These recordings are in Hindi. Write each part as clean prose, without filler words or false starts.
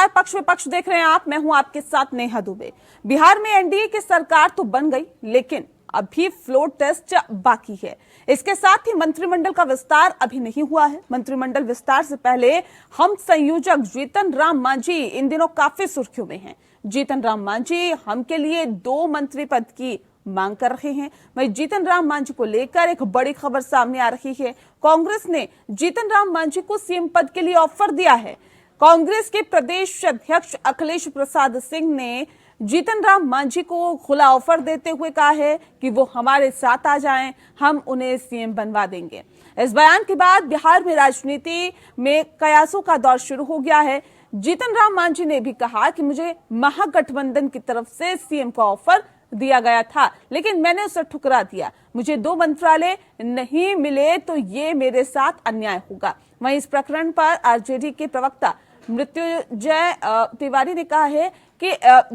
नमस्कार, पक्ष विपक्ष देख रहे हैं आप। मैं हूं आपके साथ नेहा दुबे। बिहार में एनडीए की सरकार तो बन गई, लेकिन अभी फ्लोर टेस्ट बाकी है। इसके साथ ही मंत्रिमंडल का विस्तार अभी नहीं हुआ है। मंत्रिमंडल विस्तार से पहले हम संयोजक जीतन राम मांझी इन दिनों काफी सुर्खियों में हैं। जीतन राम मांझी हम के लिए 2 मंत्री पद की मांग कर रहे हैं। वहीं जीतन राम मांझी को लेकर एक बड़ी खबर सामने आ रही है। कांग्रेस ने जीतन राम मांझी को सीएम पद के लिए ऑफर दिया है। कांग्रेस के प्रदेश अध्यक्ष अखिलेश प्रसाद सिंह ने जीतन राम मांझी को खुला ऑफर देते हुए कहा है कि वो हमारे साथ आ जाएं, हम उन्हें सीएम बनवा देंगे। इस बयान के बाद बिहार में राजनीति में कयासों का दौर शुरू हो गया है। जीतन राम मांझी ने भी कहा कि मुझे महागठबंधन की तरफ से सीएम का ऑफर दिया गया था, लेकिन मैंने उसे ठुकरा दिया। मुझे 2 मंत्रालय नहीं मिले तो ये मेरे साथ अन्याय होगा। वहीं इस प्रकरण पर आरजेडी के प्रवक्ता मृत्युंजय तिवारी ने कहा है कि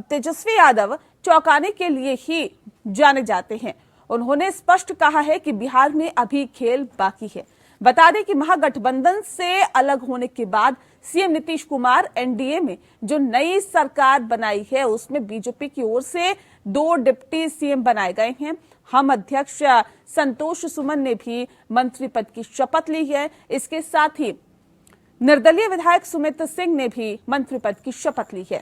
तेजस्वी यादव चौंकाने के लिए ही जाने जाते हैं। उन्होंने स्पष्ट कहा है कि बिहार में अभी खेल बाकी है। बता दें कि महागठबंधन से अलग होने के बाद सीएम नीतीश कुमार एनडीए में जो नई सरकार बनाई है उसमें बीजेपी की ओर से 2 डिप्टी सीएम बनाए गए हैं। हम अध्यक्ष संतोष सुमन ने भी मंत्री पद की शपथ ली है। इसके साथ ही निर्दलीय विधायक सुमित सिंह ने भी मंत्री पद की शपथ ली है।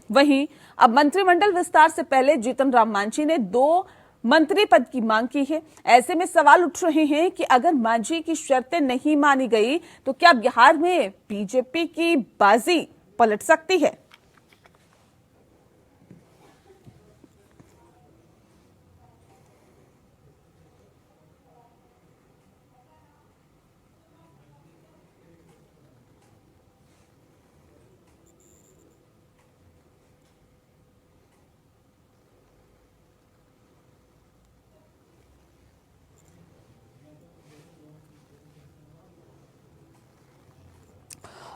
वहीं अब मंत्रिमंडल विस्तार से पहले जीतन राम मांझी ने 2 मंत्री पद की मांग की है। ऐसे में सवाल उठ रहे हैं कि अगर मांझी की शर्तें नहीं मानी गई तो क्या बिहार में बीजेपी की बाजी पलट सकती है?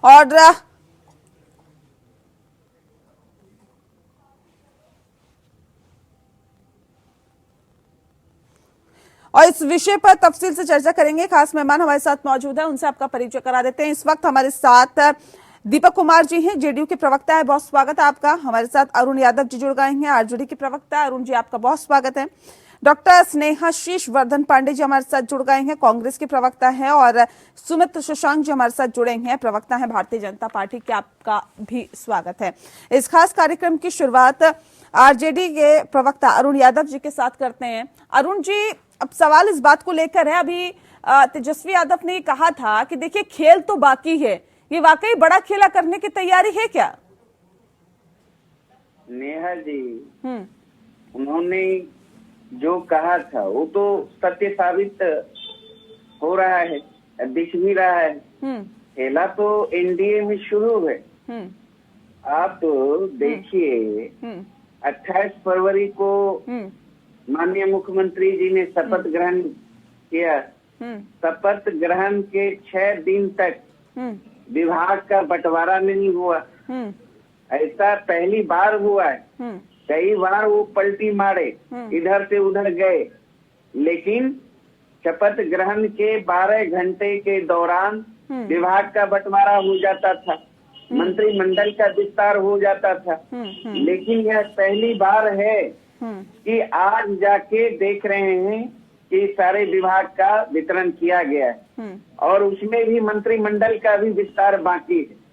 और इस विषय पर तफसील से चर्चा करेंगे। खास मेहमान हमारे साथ मौजूद है, उनसे आपका परिचय करा देते हैं। इस वक्त हमारे साथ दीपक कुमार जी हैं, जेडीयू के प्रवक्ता है, बहुत स्वागत है आपका। हमारे साथ अरुण यादव जी जुड़ गए हैं, आरजेडी के प्रवक्ता। अरुण जी आपका बहुत स्वागत है। डॉक्टर स्नेहाशीष वर्धन पांडे जी हमारे साथ जुड़ गए हैं, कांग्रेस के प्रवक्ता हैं। और सुमित शशांक जी हमारे साथ जुड़े हैं, प्रवक्ता हैं भारतीय जनता पार्टी के। आपका भी स्वागत है। इस खास कार्यक्रम की शुरुआत आरजेडी के प्रवक्ता अरुण यादव जी के साथ करते हैं। अरुण जी, अब सवाल इस बात को लेकर है, अभी तेजस्वी यादव ने कहा था कि देखिए खेल तो बाकी है, ये वाकई बड़ा खेला करने की तैयारी है क्या? नेहा जी, उन्होंने जो कहा था वो तो सत्य साबित हो रहा है, दिख भी रहा है। खेला तो एनडीए में शुरू है। आप देखिए 28 फरवरी को माननीय मुख्यमंत्री जी ने शपथ ग्रहण किया। शपथ ग्रहण के 6 दिन तक विभाग का बंटवारा नहीं हुआ। ऐसा पहली बार हुआ है। कई बार वो पलटी मारे, इधर से उधर गए, लेकिन शपथ ग्रहण के 12 घंटे के दौरान विभाग का बंटवारा हो जाता था, मंत्रिमंडल का विस्तार हो जाता था। लेकिन यह पहली बार है कि आज जाके देख रहे हैं कि सारे विभाग का वितरण किया गया है और उसमें भी मंत्रिमंडल का भी विस्तार बाकी है।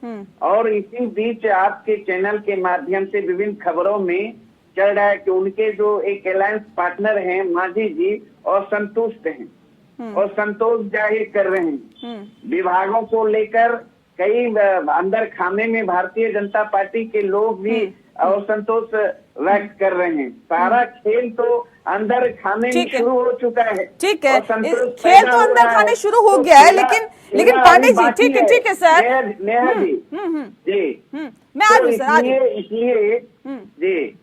और इसी बीच आपके चैनल के माध्यम से विभिन्न खबरों में चल रहा है कि उनके जो एक अलायंस पार्टनर हैं मांझी जी, और संतुष्ट हैं और संतोष जाहिर कर रहे हैं। विभागों को लेकर कई अंदर खाने में भारतीय जनता पार्टी के लोग भी और संतोष व्यक्त कर रहे हैं। सारा खेल तो अंदर खाने में शुरू हो चुका है। ठीक है, खेल तो अंदर खाने शुरू हो गया है, लेकिन पांडे जी, ठीक है सर। नेहा जी, जी मैं आ रही सर, इसलिए जी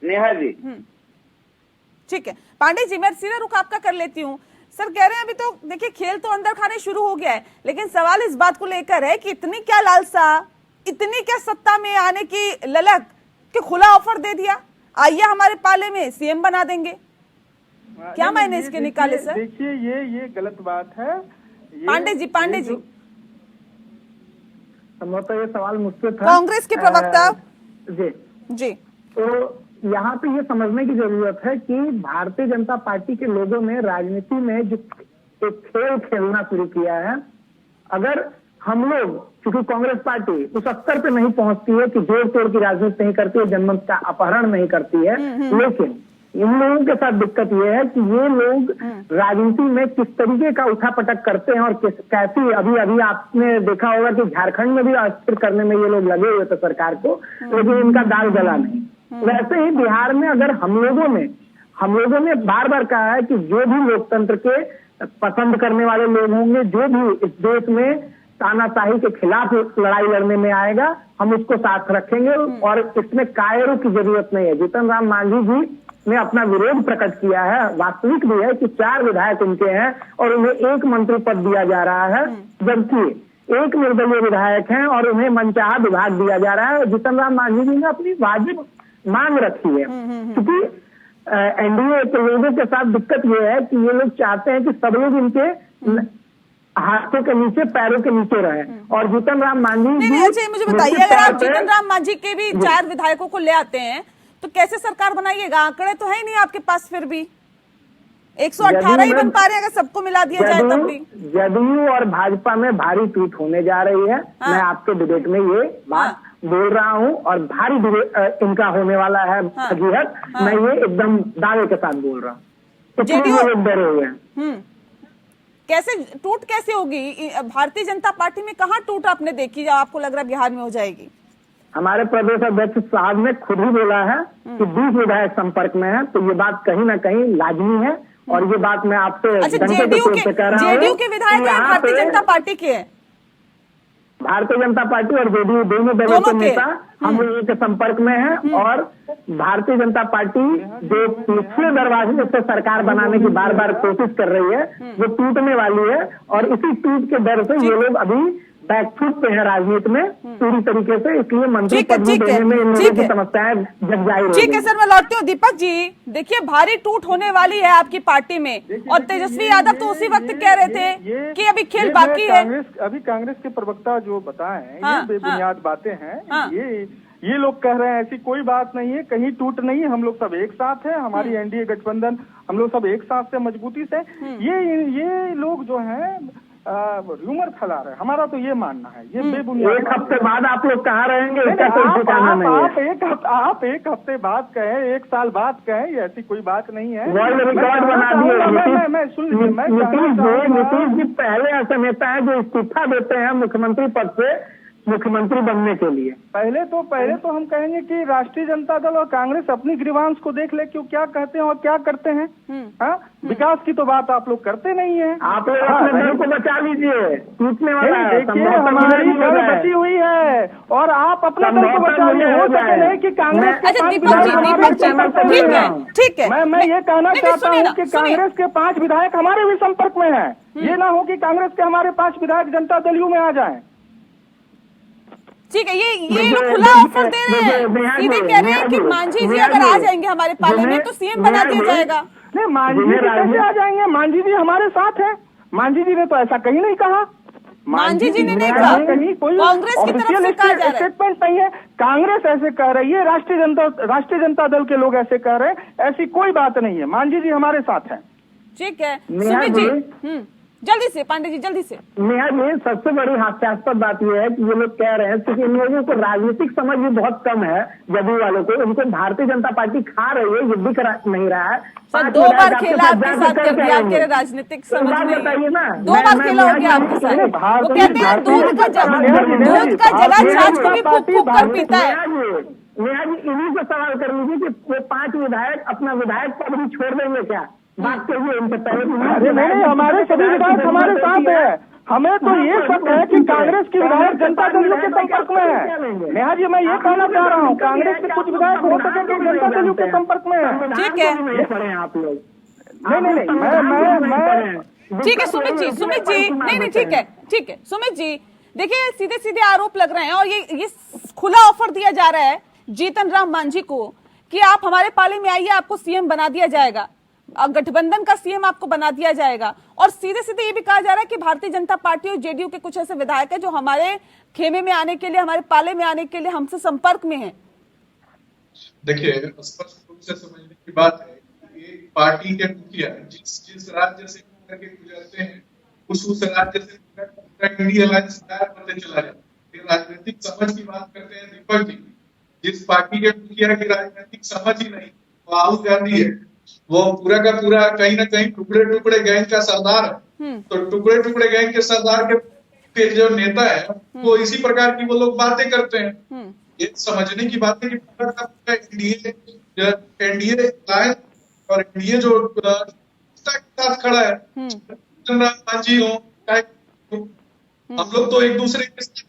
नेहा जी, ठीक है पांडे जी, मैं सीधा रुख आपका कर लेती हूँ। सर कह रहे हैं अभी तो देखिए खेल तो अंदर खाने शुरू हो गया है, लेकिन सवाल इस बात को लेकर है कि इतनी क्या लालसा, इतनी क्या सत्ता में आने की ललक कि खुला ऑफर दे दिया, आइए हमारे पाले में सीएम बना देंगे। क्या मायने इसके निकाले सर? देखिए ये गलत बात है। पांडे जी संभवतः ये सवाल मुझसे था। कांग्रेस के प्रवक्ता जी जी। तो यहाँ पे ये समझने की जरूरत है कि भारतीय जनता पार्टी के लोगों ने राजनीति में जो एक खेल खेलना शुरू किया है, अगर हम लोग, क्योंकि कांग्रेस पार्टी उस स्तर पे नहीं पहुंचती है कि जोड़ तोड़ की राजनीति नहीं करती है, जनमत का अपहरण नहीं करती है, लेकिन इन लोगों के साथ दिक्कत ये है कि ये लोग राजनीति में किस तरीके का उठापटक करते हैं और कैसी, अभी आपने देखा होगा कि झारखंड में भी अस्थिर करने में ये लोग लगे हुए थे सरकार को, लेकिन इनका दाल गला नहीं। वैसे ही बिहार में अगर हम लोगों ने बार बार कहा है कि जो भी लोकतंत्र के पसंद करने वाले लोग होंगे, जो भी इस देश में तानाशाही के खिलाफ लड़ाई लड़ने में आएगा, हम उसको साथ रखेंगे और इसमें कायरों की जरूरत नहीं है। जीतन राम मांझी जी ने अपना विरोध प्रकट किया है, वास्तविक भी है कि 4 विधायक उनके हैं और उन्हें 1 मंत्री पद दिया जा रहा है, जबकि 1 निर्दलीय विधायक हैं और उन्हें मनचाहा विभाग दिया जा रहा है। जीतन राम मांझी जी ने अपनी वाजिब मांग रखी है, क्योंकि एनडीए के लोगों के साथ दिक्कत ये है कि ये लोग चाहते हैं कि सब लोग इनके हाथों के नीचे, पैरों के नीचे रहे, और जीतन राम मांझी नहीं, अच्छा मुझे बताइए, अगर आप जीतन राम मांझी के भी 4 विधायकों को ले आते हैं तो कैसे सरकार बनाइएगा? आंकड़े तो है ही नहीं आपके पास, फिर भी 118 ही बन पा रहे हैं अगर सबको मिला दिया जाए तब भी। जदयू और भाजपा में भारी टूट होने जा रही है। हाँ। मैं आपके डिबेट में ये बात बोल रहा हूँ और भारी इनका होने वाला है फजीहत। मैं ये एकदम दावे के साथ बोल रहा हूँ। जेडीयू लोग डरे हुए हैं। कैसे टूट कैसे होगी? भारतीय जनता पार्टी में कहाँ टूट आपने देखी जो आपको लग रहा है बिहार में हो जाएगी? हमारे प्रदेश अध्यक्ष साहब ने खुद ही बोला है कि 20 विधायक संपर्क में है, तो ये बात कहीं ना कहीं लाजमी है और ये बात मैं आपसे अच्छा, जेडीयू के विधायक भारतीय जनता पार्टी के हैं? भारतीय जनता पार्टी और जेडीयू दोनों दलों के नेता हम लोगों के संपर्क में हैं और भारतीय जनता पार्टी जो पिछले दरवाजे से सरकार बनाने की बार बार कोशिश कर रही है, वो टूटने वाली है और इसी टूट के डर से ये लोग अभी बैकफुट पे है राजनीति में पूरी तरीके से, इसलिए मंत्री पद देने में इन लोगों की समस्याएं जग जाहिर। ठीक है सर, मैं लौटती हूँ। दीपक जी, देखिए भारी टूट होने वाली है आपकी पार्टी में, और तेजस्वी यादव तो उसी वक्त कह रहे थे कि अभी खेल बाकी है। अभी कांग्रेस के प्रवक्ता जो बताए ये बेबुनियाद बातें हैं। ये लोग कह रहे हैं ऐसी कोई बात नहीं है, कहीं टूट नहीं है, हम लोग सब एक साथ हैं, हमारी एनडीए गठबंधन, हम लोग सब एक साथ से मजबूती से। ये लोग जो हैं र्यूमर फैला रहे हैं, हमारा तो ये मानना है ये बेबुनियाद। 1 हफ्ते बाद आप लोग कहाँ रहेंगे? आप 1 हफ्ते बाद कहें, 1 साल बाद कहें, ये ऐसी कोई बात नहीं है। वर्ल्ड रिकॉर्ड बना दिए। नीतीश जी पहले ऐसे नेता है जो इस्तीफा देते हैं मुख्यमंत्री पद से मुख्यमंत्री बनने के लिए। पहले तो हम कहेंगे कि राष्ट्रीय जनता दल और कांग्रेस अपनी ग्रीवांस को देख ले, क्यों क्या कहते हैं और क्या करते हैं। विकास की तो बात आप लोग करते नहीं है। आप लोग अपने दल को बचा लीजिए, टूटने वाला है। देखिए हमारी दल बची हुई है और आप अपने दल को बचा लीजिए। हो सके नहीं कि कांग्रेस के ठीक है, मैं ये कहना चाहता हूँ कि कांग्रेस के 5 विधायक हमारे भी संपर्क में है। ये ना हो कि कांग्रेस के हमारे 5 विधायक जनता दल में आ जाए। ठीक है, ये लोग खुला ऑफर दे रहे हैं, सीधे कह रहे हैं कि मांझी जी अगर आ जाएंगे हमारे पाले में तो सीएम बना दिया जाएगा। नहीं, मांझी जी कैसे आ जाएंगे? मांझी जी हमारे साथ है। मांझी जी ने तो ऐसा कहीं नहीं कहा। मांझी जी ने नहीं कहा, कहीं कोई कांग्रेस की तरफ से कहा जा रहा है। स्टेटमेंट नहीं है। कांग्रेस ऐसे कह रही है, राष्ट्रीय जनता दल के लोग ऐसे कह रहे हैं, ऐसी कोई बात नहीं है। मांझी जी हमारे साथ है। ठीक है सुमित जी, जल्दी से पांडे जी, जल्दी से। नेहा जी, सबसे बड़ी हास्यास्पद बात यह है कि ये लोग कह रहे हैं कि इन लोगों को राजनीतिक समझ भी बहुत कम है, जदयू वालों को। उनको भारतीय जनता पार्टी खा रही है, ये दिख नहीं रहा है। 2 बार खेला आपके साथ के राजनीतिक समझ में, बताइए ना, 2 बार खेला हो गया आपके साथ। वो कहते हैं दूध का जला छाछ को भी फूक फूक कर पीता है। नेहा जी, इन्हीं से सवाल कर लीजिए कि वो 5 विधायक अपना विधायक पद भी छोड़ देंगे क्या? बात करिए उनसे पहले। अरे नहीं, हमारे सभी विधायक हमारे साथ है। हमें तो ये शक है कि कांग्रेस की विधायक जनता दल के संपर्क में है। नेहा जी, मैं ये कहना चाह रहा हूँ, कांग्रेस के कुछ विधायक हो सके कि जनता दल के संपर्क में है। ठीक है, आप लोग नहीं, मैं ठीक है सुमित जी, नहीं ठीक है सुमित जी, देखिए सीधे सीधे आरोप लग रहे हैं और ये खुला ऑफर दिया जा रहा है जीतन राम मांझी को कि आप हमारे पाले में आइए, आपको सीएम बना दिया जाएगा। गठबंधन का सीएम आपको बना दिया जाएगा। और सीधे सीधे ये भी कहा जा रहा है कि भारतीय जनता पार्टी और जेडीयू के कुछ ऐसे विधायक हैं जो हमारे खेमे में आने के लिए, हमारे पाले में आने के लिए हमसे संपर्क में हैं। देखिए, स्पष्ट रूप से समझने की बात है कि एक पार्टी के मुखिया जिस राज्य से करके गुजरते हैं उस राज्य से इंडिया अलायंस तैयार करते चला जाता है। राजनीतिक समझ की बात करते हैं दीपक जी, जिस पार्टी के मुखिया की राजनीतिक समझ ही नहीं, वो राहुल गांधी है। वो पूरा का पूरा कहीं ना कहीं टुकड़े टुकड़े गैंग का सरदार है। तो टुकड़े टुकड़े गैंग के सरदार के जो नेता है वो इसी प्रकार की वो लोग बातें करते हैं। ये समझने की बात है कि एनडीए और एनडीए जो के साथ खड़ा है, राम जी हो, हम लोग तो एक दूसरे के साथ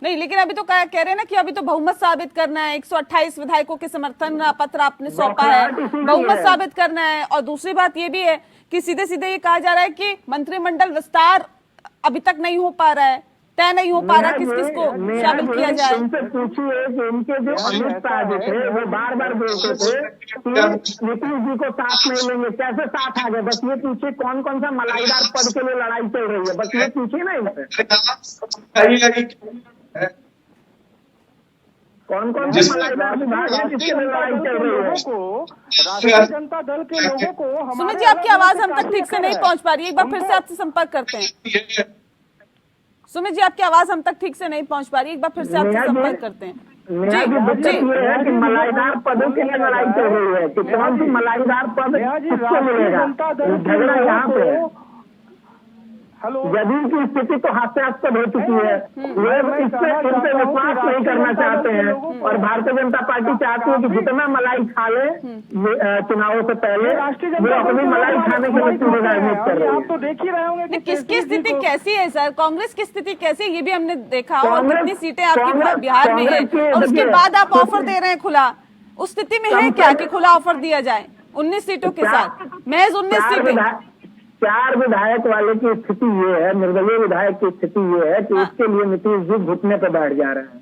नहीं, लेकिन अभी तो कह रहे हैं ना कि अभी तो बहुमत साबित करना है। 128 विधायकों के समर्थन पत्र आपने सौंपा है, बहुमत साबित करना है। और दूसरी बात ये भी है कि सीधे सीधे ये कहा जा रहा है कि मंत्रिमंडल विस्तार अभी तक नहीं हो पा रहा है, तय नहीं हो पा रहा किस किस को शामिल किया जाए। उनसे पूछिए कि उनके जो अमित शाह जो थे वो बार बार बोलते थे कि नीतीश जी को साथ नहीं लेंगे, कैसे साथ आ गए? बस ये पूछिए कौन कौन सा मलाईदार पद के लिए लड़ाई चल रही है, बस ये पूछिए ना इनसे कौन कौन से मलाईदार विभाग है जिसके लिए लड़ाई चल रही है। राष्ट्रीय जनता दल के लोगों को सुमित जी, आपकी आवाज हम तक ठीक से नहीं पहुंच पा रही है, एक बार फिर से आपसे संपर्क करते हैं। सुमित जी, आपकी आवाज हम तक ठीक से नहीं पहुंच पा रही है, एक बार फिर से आपसे संपर्क करते हैं। मेरा भी दिक्कत ये है कि मलाईदार पदों के लिए लड़ाई चल रही है कि कौन सी मलाईदार पद किसको मिलेगा, झगड़ा यहाँ पे है। जदयू की स्थिति तो हास्यास्पद हो चुकी है, लोग इससे इनसे विश्वास नहीं करना चाहते हैं और भारतीय जनता पार्टी चाहती है कि जितना मलाई खा ले चुनावों से पहले वो अपनी मलाई खाने के लिए पूरी राजनीति कर रही है। आप तो देख ही रहे होंगे किसकी स्थिति कैसी है सर, कांग्रेस की स्थिति कैसी है ये भी हमने देखा, और कितनी सीटें आपकी बिहार में है और उसके बाद आप ऑफर दे रहे हैं खुला। उस स्थिति में है क्या कि खुला ऑफर दिया जाए 19 सीटों के साथ, महज 19 सीटें। 4 विधायक वाले की स्थिति ये है, निर्दलीय विधायक की स्थिति ये है कि इसके लिए नीतीश जी घुटने पर बैठ जा रहे हैं।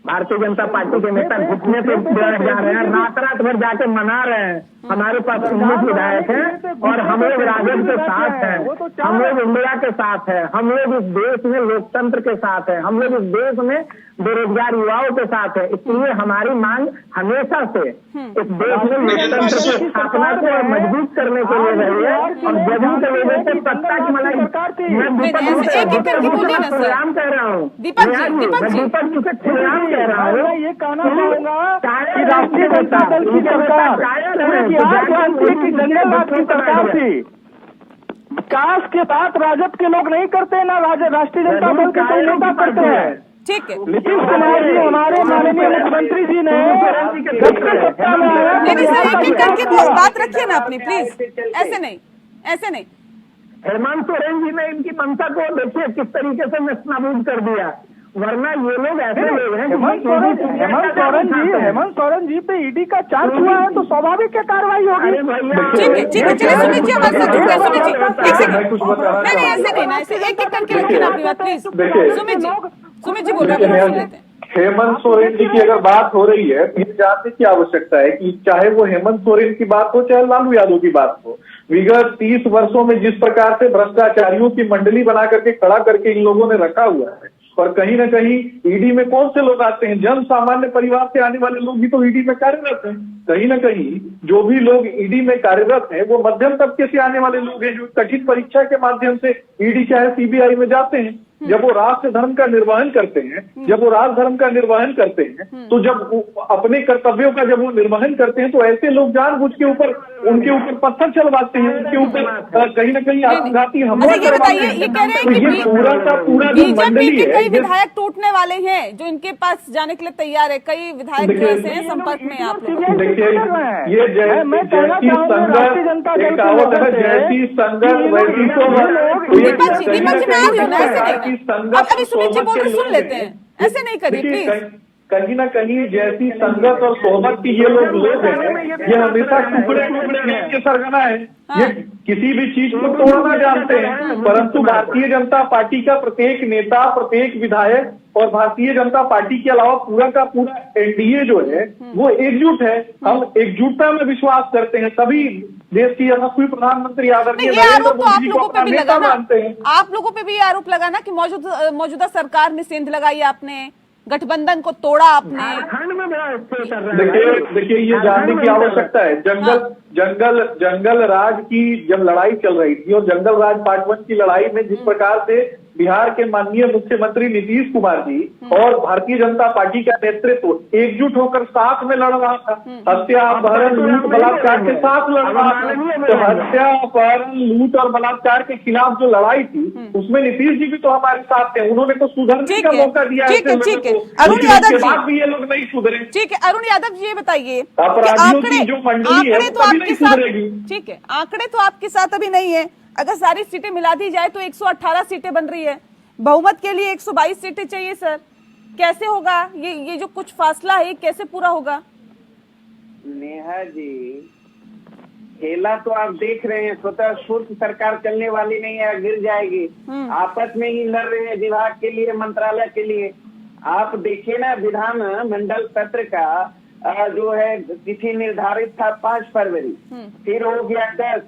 भारतीय जनता पार्टी के नेता घुटने पे बैठ जा रहे हैं, रात भर जाके मना रहे हैं। हमारे पास 19 विधायक हैं और हम लोग राजद के साथ हैं, हम लोग इंडिया के साथ हैं, हम लोग इस देश में लोकतंत्र के साथ हैं, हम लोग इस देश में बेरोजगार युवाओं के साथ है। इसलिए हमारी मांग हमेशा से इस देश में लोकतंत्र की स्थापना को मजबूत करने के लिए रही है। और जदयू के लोगों से सत्ता की मलाई मैं दीपक जी से खुलेआम कह रहा हूँ, दीपक जी से खुलेआम कह रहा हूँ, ये कहना चाहूंगा कि राष्ट्रीय जनता दल की सरकार जंगल राज की सरकार थी, विकास के बात राजद के लोग नहीं करते, ना राष्ट्रीय जनता दल के कोई नेता करते हैं। ठीक है, नीतीश कुमार जी हमारे माननीय मुख्यमंत्री जी ने सत्ता में आया। एक एक करके बात रखिए ना अपनी प्लीज, ऐसे नहीं। हेमंत सोरेन जी ने इनकी मंशा को देखिए किस तरीके से नस्तानाबूद कर दिया, वरना ये लोग ऐसे लोग हैं। हेमंत सोरेन जी पे ईडी का चार्ज हुआ है तो स्वाभाविक क्या कार्रवाई होगी। ठीक है, चलिए सुमित जी हमारे साथ जुड़ गए। सुमित जी एक सेकंड, नहीं ऐसे नहीं ना, ऐसे एक एक करके रखिए ना अपनी बात प्लीज। सुमित जी बोल रहे हैं। हेमंत सोरेन जी की अगर बात हो रही है तो ये जानने की आवश्यकता है कि चाहे वो हेमंत सोरेन की बात हो चाहे लालू यादव की बात हो, विगत 30 वर्षों में जिस प्रकार से भ्रष्टाचारियों की मंडली बना करके खड़ा करके इन लोगों ने रखा हुआ है, और कहीं ना कहीं ईडी में कौन से लोग आते हैं, जन सामान्य परिवार से आने वाले लोग भी तो ईडी में कार्यरत हैं। कहीं ना कहीं जो भी लोग ईडी में कार्यरत हैं वो मध्यम तबके से आने वाले लोग हैं जो कठिन परीक्षा के माध्यम से ईडी चाहे सीबीआई में जाते हैं। जब वो राष्ट्र धर्म का निर्वहन करते हैं, तो जब अपने कर्तव्यों का जब वो निर्वहन करते हैं तो ऐसे लोग जानबूझ के उनके ऊपर पत्थर चलवाते हैं, उनके ऊपर कहीं ना कहीं आत्मघाती हमला करवाते हैं। ये पूरा का पूरा जो मंडली है, कई विधायक टूटने वाले हैं जो इनके पास जाने के लिए तैयार है, कई विधायक जो ऐसे हैं संपर्क में आप लोग। देखिए ये जैसी संगत एक कहावत है, जैसी संगत वैसी सोबत। दीपक जी मैं आ रही हूँ ना, ऐसे नहीं। अब अभी सुमित जी बोल रहे सुन लेते हैं, ऐसे नहीं करिए प्लीज। कहीं ना कहीं जैसी संगत और सोहबत की ये लोग हैं, ये हमेशा टुकड़े के सरगना है। ये किसी भी चीज को तोड़ना जानते हैं, परंतु भारतीय जनता पार्टी का प्रत्येक नेता, प्रत्येक विधायक और भारतीय जनता पार्टी के अलावा पूरा का पूरा एनडीए जो है वो एकजुट है। हम एकजुटता में विश्वास करते हैं, तभी देश की यशस्वी प्रधानमंत्री आदरणीय नरेंद्र मोदी जी को अपना नेता मानते हैं। आप लोगों पे भी ये आरोप लगा ना कि मौजूदा सरकार में सेंध लगाई आपने, गठबंधन को तोड़ा आपने। देखिए ये जानने की आवश्यकता है, जंगल राज की जब लड़ाई चल रही थी और जंगल राज पार्ट 1 की लड़ाई में जिस प्रकार से बिहार के माननीय मुख्यमंत्री नीतीश कुमार जी और भारतीय जनता पार्टी का नेतृत्व एकजुट होकर साथ में लड़ रहा था, हत्या अपहरण लूट बलात्कार के साथ लड़ रहा था। तो हत्या अपहरण लूट और बलात्कार के खिलाफ जो लड़ाई थी उसमें नीतीश जी भी तो हमारे साथ थे, उन्होंने तो सुधरने का मौका दिया। ठीक है अरुण यादव जी, भी ये लोग नहीं सुधरे। ठीक है अरुण यादव जी, ये बताइए अपराधियों की जो मंडली है तो आपके साथ, ठीक है आंकड़े तो आपके साथ अभी नहीं है। अगर सारी सीटें मिला दी जाए तो 118 सीटें बन रही है, बहुमत के लिए 122 सीटें चाहिए सर, कैसे होगा ये जो कुछ फासला है कैसे पूरा होगा? नेहा जी, खेला तो आप देख रहे हैं, स्वतः स्फूर्त सरकार चलने वाली नहीं है, गिर जाएगी। आपस में ही लड़ रहे हैं विभाग के लिए, मंत्रालय के लिए। आप देखिए ना, विधान मंडल सत्र का जो है तिथि निर्धारित था 5 फरवरी, फिर हो गया 10,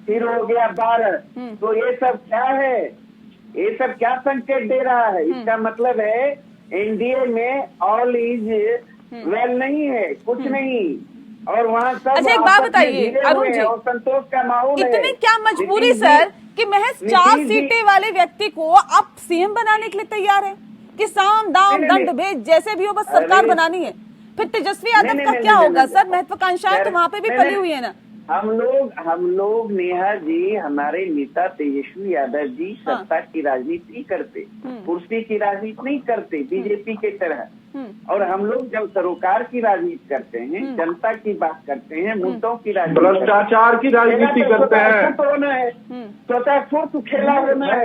फिर हो गया 12। तो ये सब क्या है? ये सब क्या संकेत दे रहा है? इसका मतलब है एनडीए में ऑल इज वेल नहीं है, कुछ नहीं। और वहाँ सब अच्छा एक बात बताइए अरुण जी, और संतोष का माहौल है। इतनी क्या मजबूरी सर कि महज 4 सीटें वाले व्यक्ति को आप सीएम बनाने के लिए तैयार है कि साम दाम दंड भेद जैसे भी हो बस सरकार बनानी है? फिर तेजस्वी यादव का क्या होगा सर? महत्वाकांक्षाएं तो वहाँ पे भी पली हुई है ना। हम लोग नेहा जी, हमारे नेता तेजस्वी यादव जी सत्ता की राजनीति करते, कुर्सी की राजनीति नहीं करते बीजेपी के तरह। और हम लोग जब सरोकार की राजनीति करते हैं, जनता की बात करते हैं, मुद्दों की राजनीति, भ्रष्टाचार की राजनीति करते हैं, स्वतः स्फूर्त खेला होना है,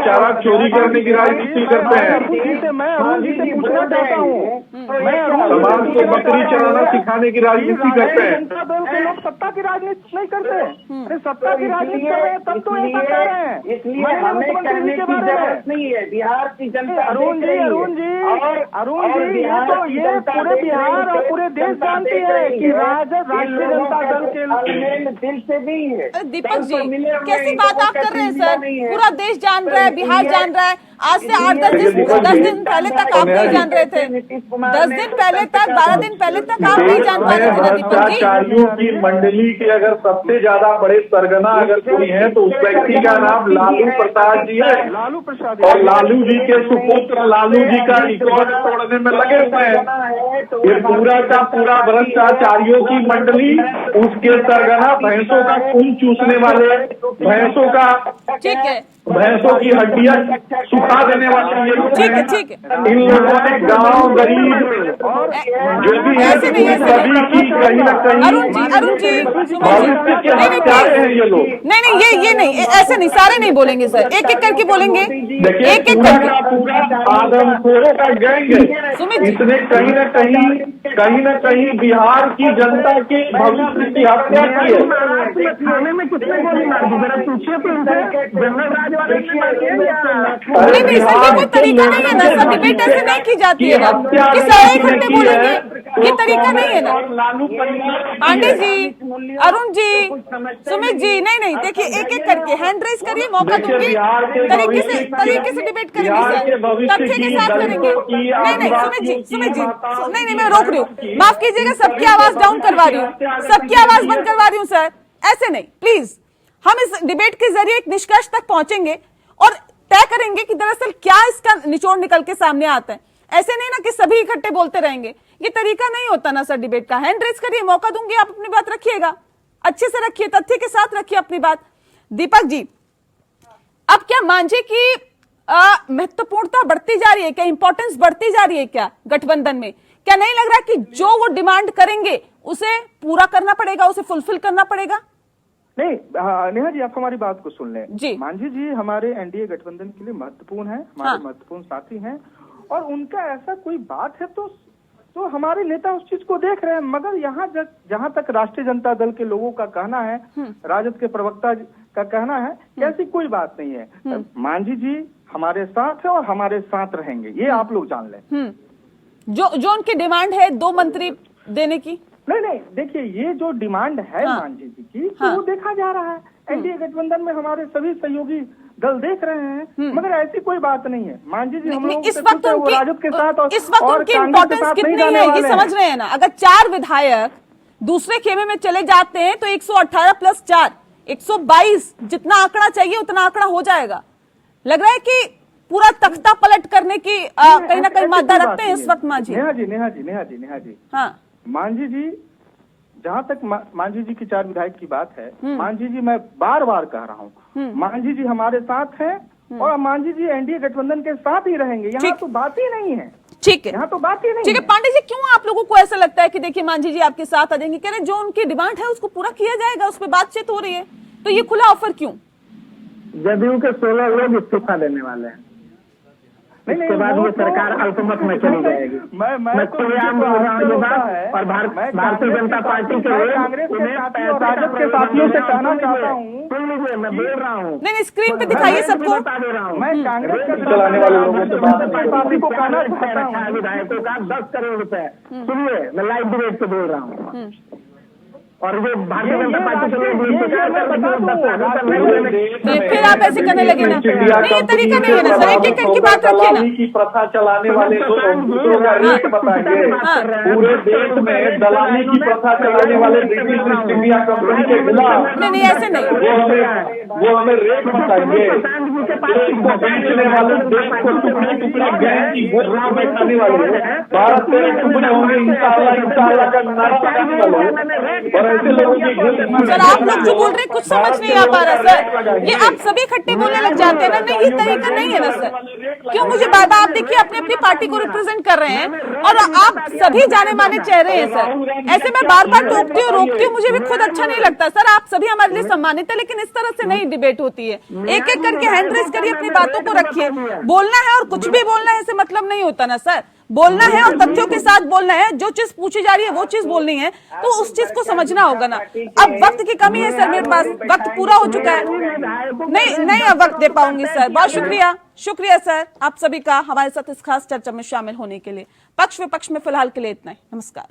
चारा चोरी करने की राजनीति करते हैं, मैं अरुण जी से पूछना चाहता हूँ, समाज को बकरी चलाना सिखाने की राजनीति करते हैं। जनता दल के लोग सत्ता की राजनीति नहीं करते, अरे सत्ता की राजनीति कर रहे हैं तब तो ऐसा कर रहे हैं। इसलिए हमें करने की जरूरत नहीं है। बिहार की जनता अरुण जी ये पूरे बिहार और पूरे देश जानती है कि राष्ट्रीय जनता दल के दिल से नहीं है। दीपक जी कैसी बात आप कर रहे हैं सर? पूरा देश जान रहा है, बिहार जान रहा है। आज से 8-10 दिन पहले तक आप नहीं जान रहे थे, 10 दिन पहले तक, 12 दिन पहले तक आप नहीं जान पा रहे थे ना दीपक जी। भ्रष्टाचारियों की मंडली के अगर सबसे ज्यादा बड़े सरगना अगर कोई है तो उस व्यक्ति का नाम लालू प्रसाद जी है। लालू प्रसाद और लालू जी के सुपुत्र लालू जी का रिकॉर्ड तोड़ने में लगे हुए हैं। ये पूरा का पूरा भ्रष्टाचारियों की मंडली, उसके सरगना भैंसों का खून चूसने वाले, भैंसों का, ठीक है, भैंसों की हड्डियां सुखा देने वाले ये लोग हैं। ठीक है। इन लोगों ने गांव गरीब जो भी है सभी की कहीं न कहीं अरुण जी भविष्य के हत्यारे हैं ये लोग। नहीं ये नहीं, ऐसे नहीं, सारे नहीं बोलेंगे सर, एक एक करके बोलेंगे, एक एक करके। पूरा आदमखोरों का गैंग है। इसने कहीं न कहीं बिहार की जनता के भविष्य की हत्या की है। खाने में कुछ नहीं बोलेंगे, पूछिए तो नहीं सर, ये कोई तरीका नहीं है ना सर, डिबेट ऐसे नहीं की जाती है ना कि सारे इकट्ठे बोलेंगे, ये तरीका नहीं है ना। पांडे जी, अरुण जी, सुमित जी, नहीं देखिए एक एक करके हैंड रेज करिए, मौका दूंगी, तरीके से डिबेट करेंगे सर, तथ्य के साथ करेंगे। नहीं सुमित जी नहीं मैं रोक रही हूँ, माफ कीजिएगा, सबकी आवाज डाउन करवा रही हूँ, सबकी आवाज बंद करवा रही हूँ सर, ऐसे नहीं प्लीज। हम इस डिबेट के जरिए एक निष्कर्ष तक पहुंचेंगे और तय करेंगे कि दरअसल क्या इसका निचोड़ निकल के सामने आता है। ऐसे नहीं ना कि सभी इकट्ठे बोलते रहेंगे, ये तरीका नहीं होता ना सर डिबेट का। हैंड रेज करिए, मौका दूंगी, आप अपनी बात रखिएगा, अच्छे से रखिए, तथ्य के साथ रखिए अपनी बात। दीपक जी, अब क्या मांझी की महत्वपूर्णता बढ़ती जा रही है क्या, इंपॉर्टेंस बढ़ती जा रही है क्या गठबंधन में? क्या नहीं लग रहा कि जो वो डिमांड करेंगे उसे पूरा करना पड़ेगा, उसे फुलफिल करना पड़ेगा? नहीं नेहा जी, आप हमारी बात को सुन लें जी। मांझी जी हमारे एनडीए गठबंधन के लिए महत्वपूर्ण है, हमारे महत्वपूर्ण साथी हैं, और उनका ऐसा कोई बात है तो तो हमारे नेता उस चीज को देख रहे हैं। मगर यहाँ जहाँ तक राष्ट्रीय जनता दल के लोगों का कहना है, राजद के प्रवक्ता का कहना है कि ऐसी कोई बात नहीं है, मांझी जी हमारे साथ है और हमारे साथ रहेंगे, ये आप लोग जान लें। जो उनकी डिमांड है 2 मंत्री देने की, नहीं, देखिए ये जो डिमांड है मांझी जी की, तो वो देखा जा रहा है। एनडीए गठबंधन में हमारे सभी सहयोगी दल देख रहे हैं, मगर ऐसी कोई बात नहीं है। मांझी जी हम लोग इस वक्त राजद के साथ और इस वक्त उनकी इम्पोर्टेंस कितनी है ये समझ रहे हैं ना। अगर 4 विधायक दूसरे खेमे में चले जाते हैं तो 118 + 4 122 जितना आंकड़ा चाहिए उतना आंकड़ा हो जाएगा। लग रहा है कि पूरा तख्ता पलट करने की कहीं ना कहीं मादा रखते हैं इस वक्त मांझी। नेहा जी हाँ, मांझी जी जहाँ तक मांझी जी की 4 विधायक की बात है, मांझी जी मैं बार बार कह रहा हूँ, मांझी जी हमारे साथ हैं और मांझी जी एनडीए गठबंधन के साथ ही रहेंगे। यहाँ तो बात ही नहीं है। ठीक है, यहाँ तो बात ही नहीं। ठीक है पांडे जी, क्यों आप लोगों को ऐसा लगता है कि देखिए मांझी जी आपके साथ आ जाएंगे? कह रहे जो उनकी डिमांड है उसको पूरा किया जाएगा, उस पर बातचीत हो रही है, तो ये खुला ऑफर क्यों? जदयू के 16 लोग इस्तीफा देने वाले हैं, इसके बाद ये सरकार अल्पमत में चली जाएगी। मैं खुलेआम बोल रहा हूँ ये बात, और भारतीय जनता पार्टी के कांग्रेस के साथियों से कहना चाहता हूँ, सुन लीजिए मैं बोल रहा हूँ। नहीं, स्क्रीन पे दिखाइए सबको। बता दे रहा हूँ, मैं कांग्रेस के चलाने वाले लोगों से पार्टी को कहना चाहता हूँ, विधायकों का 10 करोड़ रुपए। सुनिए, मैं लाइव डिबेट पे बोल रहा हूँ, और जो भारतीय जनता पार्टी के लोग फिर आप ऐसे करने लगे ना, नहीं ये तरीका नहीं है ना सर, एक एक की बात रखिए ना। की प्रथा चलाने वाले लोग दूसरों का रेट बताएंगे। पूरे देश में दलाली की प्रथा चलाने वाले ब्रिटिश ईस्ट इंडिया कंपनी के खिलाफ नहीं ऐसे नहीं, वो हमें रेट बताएंगे। देश को बेचने वाले, देश को टुकड़े टुकड़े गैस की घोषणा में खाने वाले, भारत तेरे टुकड़े होंगे इंशाअल्लाह का नारा लगाने वाले, सर आप लोग जो बोल रहे हैं कुछ समझ नहीं आ पा रहा सर। ये आप सभी इकट्ठे बोलने लग जाते हैं ना, नहीं ये तरीका नहीं है ना सर। क्यों मुझे बार बार, आप देखिए अपनी अपनी पार्टी को रिप्रेजेंट कर रहे हैं और आप सभी जाने माने चेहरे हैं सर। ऐसे मैं बार बार टोकती हूँ, रोकती हूँ, मुझे भी खुद अच्छा नहीं लगता सर। आप सभी हमारे लिए सम्मानित है, लेकिन इस तरह से नहीं डिबेट होती है। एक एक करके हैंड रेज करिए, अपनी बातों को रखिए। बोलना है और कुछ भी बोलना है ऐसे मतलब नहीं होता ना सर। बोलना है और तथ्यों के साथ बोलना है, जो चीज पूछी जा रही है वो चीज बोलनी है, तो उस चीज को समझना होगा ना। अब वक्त की कमी है सर, मेरे पास वक्त पूरा हो चुका है, नहीं अब वक्त दे पाऊंगी सर। बहुत शुक्रिया सर आप सभी का हमारे साथ इस खास चर्चा में शामिल होने के लिए। पक्ष विपक्ष में फिलहाल के लिए इतना ही, नमस्कार।